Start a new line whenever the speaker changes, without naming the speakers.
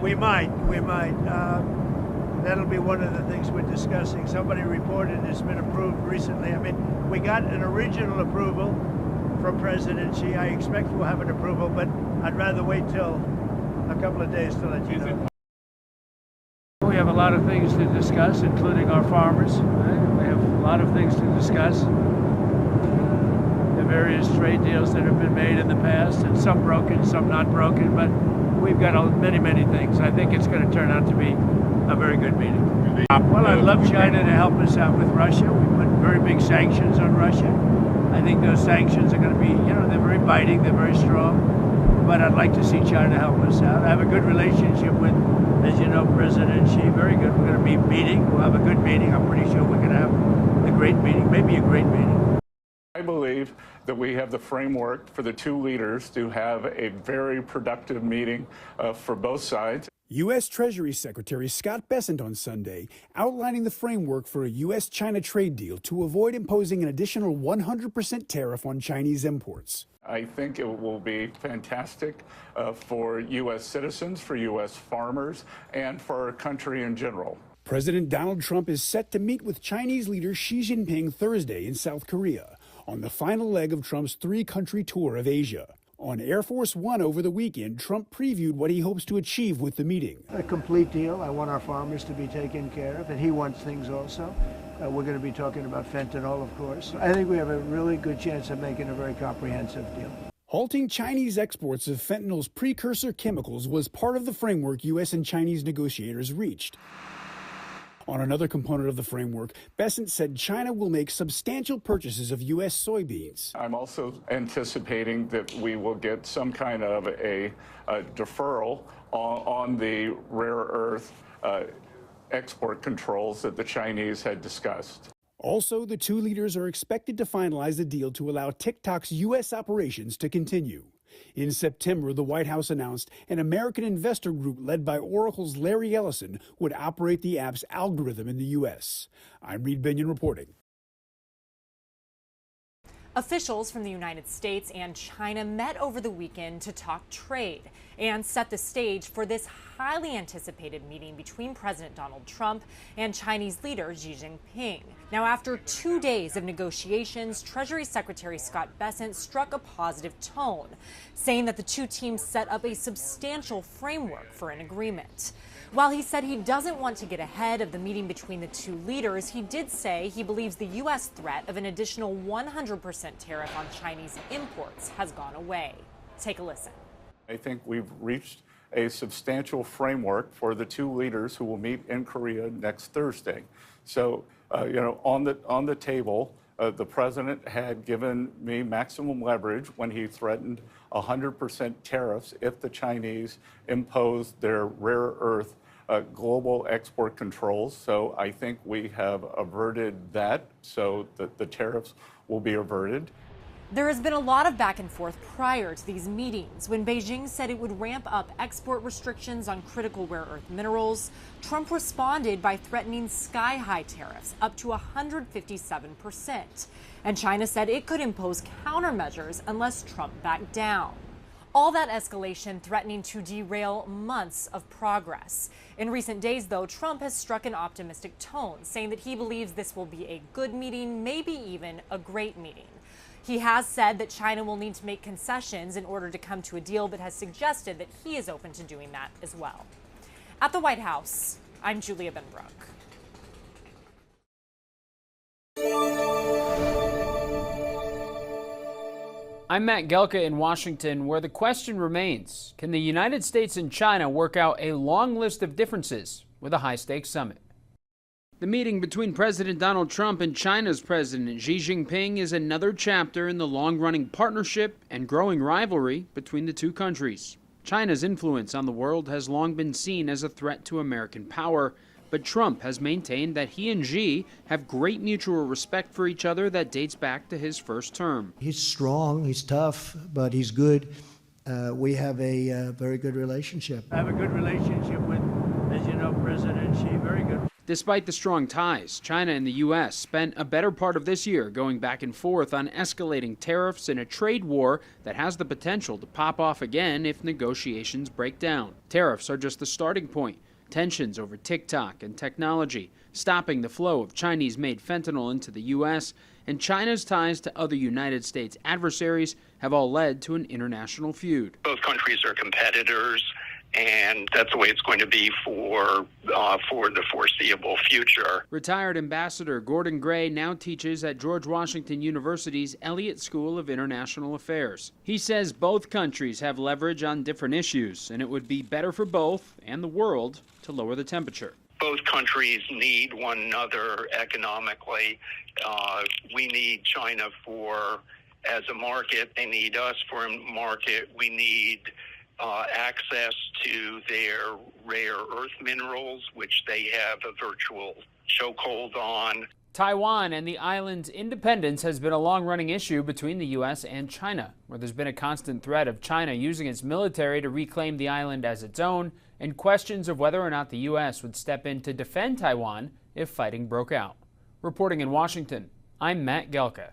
We might. That'll be one of the things we're discussing. Somebody reported it's been approved recently. I mean, we got an original approval from President Xi. I expect we'll have an approval, but I'd rather wait till a couple of days to let you know. We have a lot of things to discuss, including our farmers. We have a lot of things to discuss. The various trade deals that have been made in the past, and some broken, some not broken, but we've got many things. I think it's going to turn out to be a very good meeting. Well, I'd love China to help us out with Russia. We put very big sanctions on Russia. I think those sanctions are going to be, they're very biting, they're very strong, but I'd like to see China help us out. I have a good relationship with, as you know, President Xi, very good. We're going to be meeting, we'll have a good meeting. I'm pretty sure we're going to have a great meeting, maybe a great meeting.
I believe that we have the framework for the two leaders to have a very productive meeting for both sides.
U.S. Treasury Secretary Scott Bessent on Sunday outlining the framework for a U.S.-China trade deal to avoid imposing an additional 100% tariff on Chinese imports.
I think it will be fantastic for U.S. citizens, for U.S. farmers, and for our country in general.
President Donald Trump is set to meet with Chinese leader Xi Jinping Thursday in South Korea on the final leg of Trump's three-country tour of Asia. On Air Force One over the weekend, Trump previewed what he hopes to achieve with the meeting.
A complete deal. I want our farmers to be taken care of, and he wants things also. We're going to be talking about fentanyl, of course. I think we have a really good chance of making a very comprehensive deal.
Halting Chinese exports of fentanyl's precursor chemicals was part of the framework U.S. and Chinese negotiators reached. On another component of the framework, Bessent said China will make substantial purchases of U.S. soybeans.
I'm also anticipating that we will get some kind of a deferral on the rare earth export controls that the Chinese had discussed.
Also, the two leaders are expected to finalize a deal to allow TikTok's U.S. operations to continue. In September, the White House announced an American investor group led by Oracle's Larry Ellison would operate the app's algorithm in the U.S. I'm Reed Binion reporting.
Officials from the United States and China met over the weekend to talk trade and set the stage for this highly anticipated meeting between President Donald Trump and Chinese leader Xi Jinping. Now, after 2 days of negotiations, Treasury Secretary Scott Bessent struck a positive tone, saying that the two teams set up a substantial framework for an agreement. While he said he doesn't want to get ahead of the meeting between the two leaders, he did say he believes the U.S. threat of an additional 100% tariff on Chinese imports has gone away. Take a listen.
I think we've reached a substantial framework for the two leaders who will meet in Korea next Thursday. So, on the table, the president had given me maximum leverage when he threatened 100% tariffs if the Chinese imposed their rare earth global export controls. So I think we have averted that, so that the tariffs will be averted.
There has been a lot of back and forth prior to these meetings. When Beijing said it would ramp up export restrictions on critical rare earth minerals, Trump responded by threatening sky-high tariffs up to 157%. And China said it could impose countermeasures unless Trump backed down. All that escalation threatening to derail months of progress. In recent days, though, Trump has struck an optimistic tone, saying that he believes this will be a good meeting, maybe even a great meeting. He has said that China will need to make concessions in order to come to a deal, but has suggested that he is open to doing that as well. At the White House, I'm Julia Benbrook.
I'm Matt Gelka in Washington, where the question remains, can the United States and China work out a long list of differences with a high-stakes summit? The meeting between President Donald Trump and China's President Xi Jinping is another chapter in the long-running partnership and growing rivalry between the two countries. China's influence on the world has long been seen as a threat to American power, but Trump has maintained that he and Xi have great mutual respect for each other that dates back to his first term.
He's strong, he's tough, but he's good. We have a very good relationship.
I have a good relationship with, as you know, President Xi, very good.
Despite the strong ties, China and the U.S. spent a better part of this year going back and forth on escalating tariffs in a trade war that has the potential to pop off again if negotiations break down. Tariffs are just the starting point. Tensions over TikTok and technology, stopping the flow of Chinese-made fentanyl into the U.S., and China's ties to other United States adversaries have all led to an international feud.
Both countries are competitors, and that's the way it's going to be for the foreseeable future.
Retired Ambassador Gordon Gray now teaches at George Washington University's Elliott School of International Affairs. He says both countries have leverage on different issues, and it would be better for both and the world to lower the temperature.
Both countries need one another economically. We need China as a market. They need us for a market. We need access to their rare earth minerals, which they have a virtual chokehold on.
Taiwan and the island's independence has been a long-running issue between the U.S. and China, where there's been a constant threat of China using its military to reclaim the island as its own, and questions of whether or not the U.S. would step in to defend Taiwan if fighting broke out. Reporting in Washington, I'm Matt Gelka.